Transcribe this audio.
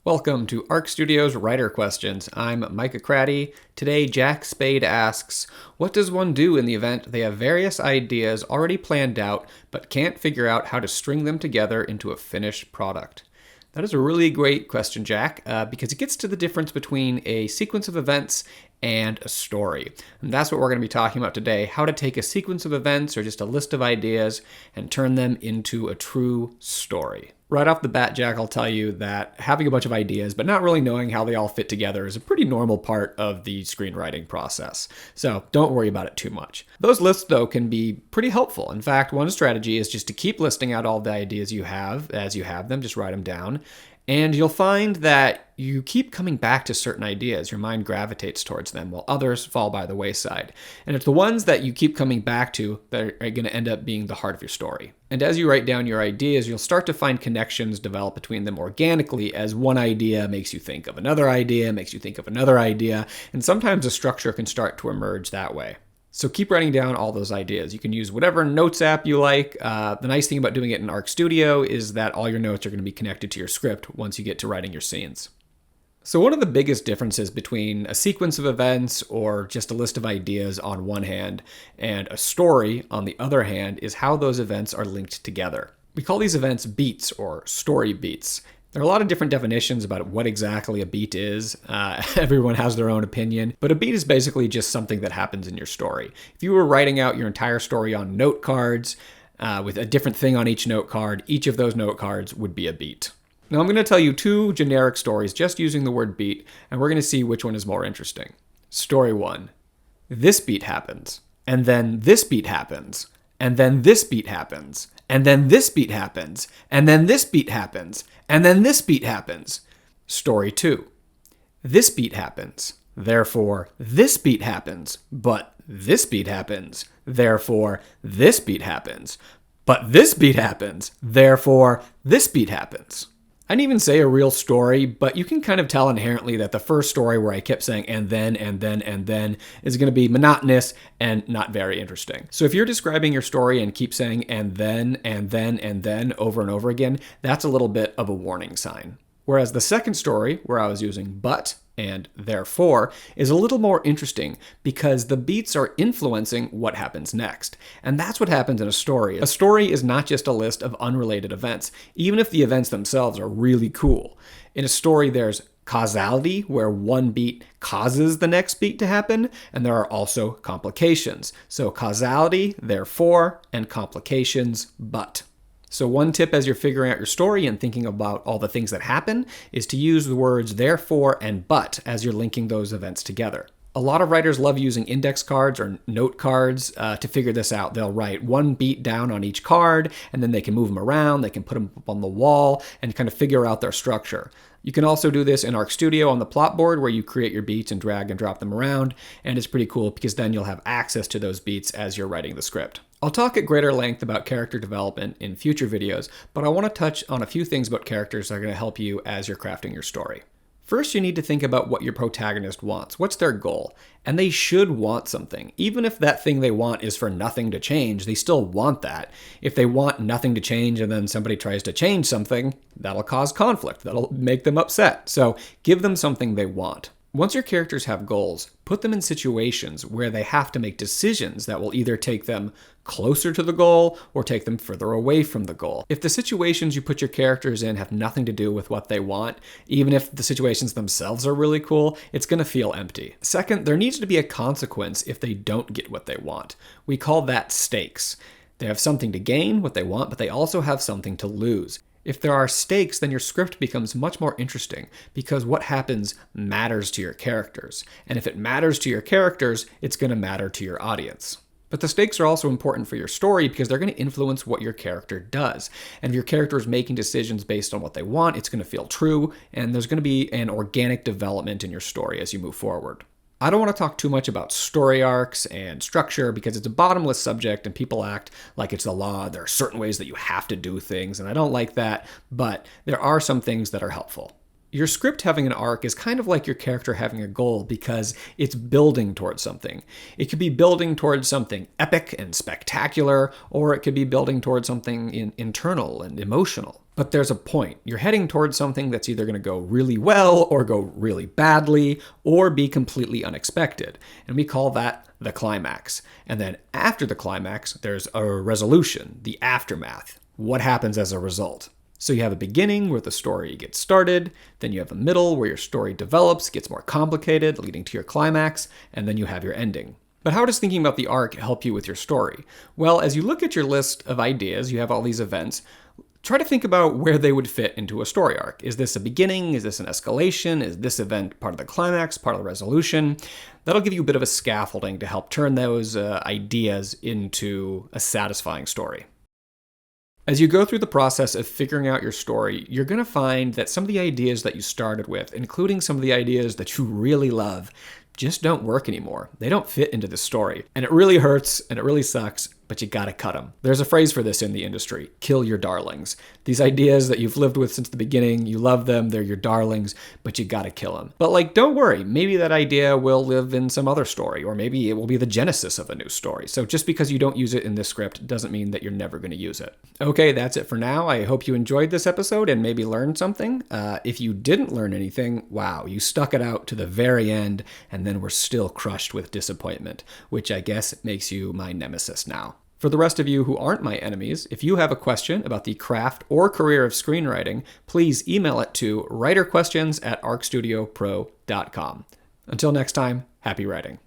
Welcome to Arc Studios Writer Questions. I'm Micah Cratty. Today, Jack Spade asks, what does one do in the event they have various ideas already planned out, but can't figure out how to string them together into a finished product? That is a really great question, Jack, because it gets to the difference between a sequence of events and a story. And that's what we're going to be talking about today, how to take a sequence of events or just a list of ideas and turn them into a true story. Right off the bat, Jack, I'll tell you that having a bunch of ideas but not really knowing how they all fit together is a pretty normal part of the screenwriting process. So don't worry about it too much. Those lists, though, can be pretty helpful. In fact, one strategy is just to keep listing out all the ideas you have as you have them, just write them down. And you'll find that you keep coming back to certain ideas. Your mind gravitates towards them while others fall by the wayside. And it's the ones that you keep coming back to that are going to end up being the heart of your story. And as you write down your ideas, you'll start to find connections develop between them organically as one idea makes you think of another idea, makes you think of another idea, and sometimes a structure can start to emerge that way. So keep writing down all those ideas. You can use whatever notes app you like. The nice thing about doing it in Arc Studio is that all your notes are going to be connected to your script once you get to writing your scenes. So one of the biggest differences between a sequence of events or just a list of ideas on one hand and a story on the other hand is how those events are linked together. We call these events beats or story beats. There are a lot of different definitions about what exactly a beat is. Everyone has their own opinion, but a beat is basically just something that happens in your story. If you were writing out your entire story on note cards with a different thing on each note card, each of those note cards would be a beat. Now I'm going to tell you two generic stories just using the word beat, and we're going to see which one is more interesting. Story 1. This beat happens, and then this beat happens, and then this beat happens, and then this beat happens, and then this beat happens, and then this beat happens. Story 2. This beat happens, therefore this beat happens, but this beat happens, therefore this beat happens, but this beat happens, therefore this beat happens. I didn't even say a real story, but you can kind of tell inherently that the first story where I kept saying and then is going to be monotonous and not very interesting. So if you're describing your story and keep saying and then over and over again, that's a little bit of a warning sign. Whereas the second story, where I was using but and therefore, is a little more interesting because the beats are influencing what happens next. And that's what happens in a story. A story is not just a list of unrelated events, even if the events themselves are really cool. In a story, there's causality, where one beat causes the next beat to happen, and there are also complications. So causality, therefore, and complications, but. So one tip as you're figuring out your story and thinking about all the things that happen is to use the words therefore and but as you're linking those events together. A lot of writers love using index cards or note cards to figure this out. They'll write one beat down on each card, and then they can move them around, they can put them up on the wall, and kind of figure out their structure. You can also do this in Arc Studio on the plot board where you create your beats and drag and drop them around, and it's pretty cool because then you'll have access to those beats as you're writing the script. I'll talk at greater length about character development in future videos, but I want to touch on a few things about characters that are going to help you as you're crafting your story. First, you need to think about what your protagonist wants. What's their goal? And they should want something. Even if that thing they want is for nothing to change, they still want that. If they want nothing to change and then somebody tries to change something, that'll cause conflict. That'll make them upset. So give them something they want. Once your characters have goals, put them in situations where they have to make decisions that will either take them closer to the goal or take them further away from the goal. If the situations you put your characters in have nothing to do with what they want, even if the situations themselves are really cool, it's going to feel empty. Second, there needs to be a consequence if they don't get what they want. We call that stakes. They have something to gain, what they want, but they also have something to lose. If there are stakes, then your script becomes much more interesting because what happens matters to your characters. And if it matters to your characters, it's going to matter to your audience. But the stakes are also important for your story because they're going to influence what your character does. And if your character is making decisions based on what they want, it's going to feel true, and there's going to be an organic development in your story as you move forward. I don't want to talk too much about story arcs and structure because it's a bottomless subject and people act like it's the law. There are certain ways that you have to do things, and I don't like that, but there are some things that are helpful. Your script having an arc is kind of like your character having a goal because it's building towards something. It could be building towards something epic and spectacular, or it could be building towards something internal and emotional. But there's a point. You're heading towards something that's either going to go really well or go really badly or be completely unexpected. And we call that the climax. And then after the climax, there's a resolution, the aftermath. What happens as a result? So you have a beginning where the story gets started, then you have a middle where your story develops, gets more complicated, leading to your climax, and then you have your ending. But how does thinking about the arc help you with your story? Well, as you look at your list of ideas, you have all these events. Try to think about where they would fit into a story arc. Is this a beginning? Is this an escalation? Is this event part of the climax, part of the resolution? That'll give you a bit of a scaffolding to help turn those ideas into a satisfying story. As you go through the process of figuring out your story, you're going to find that some of the ideas that you started with, including some of the ideas that you really love, just don't work anymore. They don't fit into the story. And it really hurts and it really sucks, but you gotta cut them. There's a phrase for this in the industry: kill your darlings. These ideas that you've lived with since the beginning, you love them, they're your darlings, but you gotta kill them. But don't worry, maybe that idea will live in some other story, or maybe it will be the genesis of a new story. So just because you don't use it in this script doesn't mean that you're never gonna use it. Okay, that's it for now. I hope you enjoyed this episode and maybe learned something. If you didn't learn anything, wow, you stuck it out to the very end and then were still crushed with disappointment, which I guess makes you my nemesis now. For the rest of you who aren't my enemies, if you have a question about the craft or career of screenwriting, please email it to writerquestions@arcstudiopro.com. Until next time, happy writing.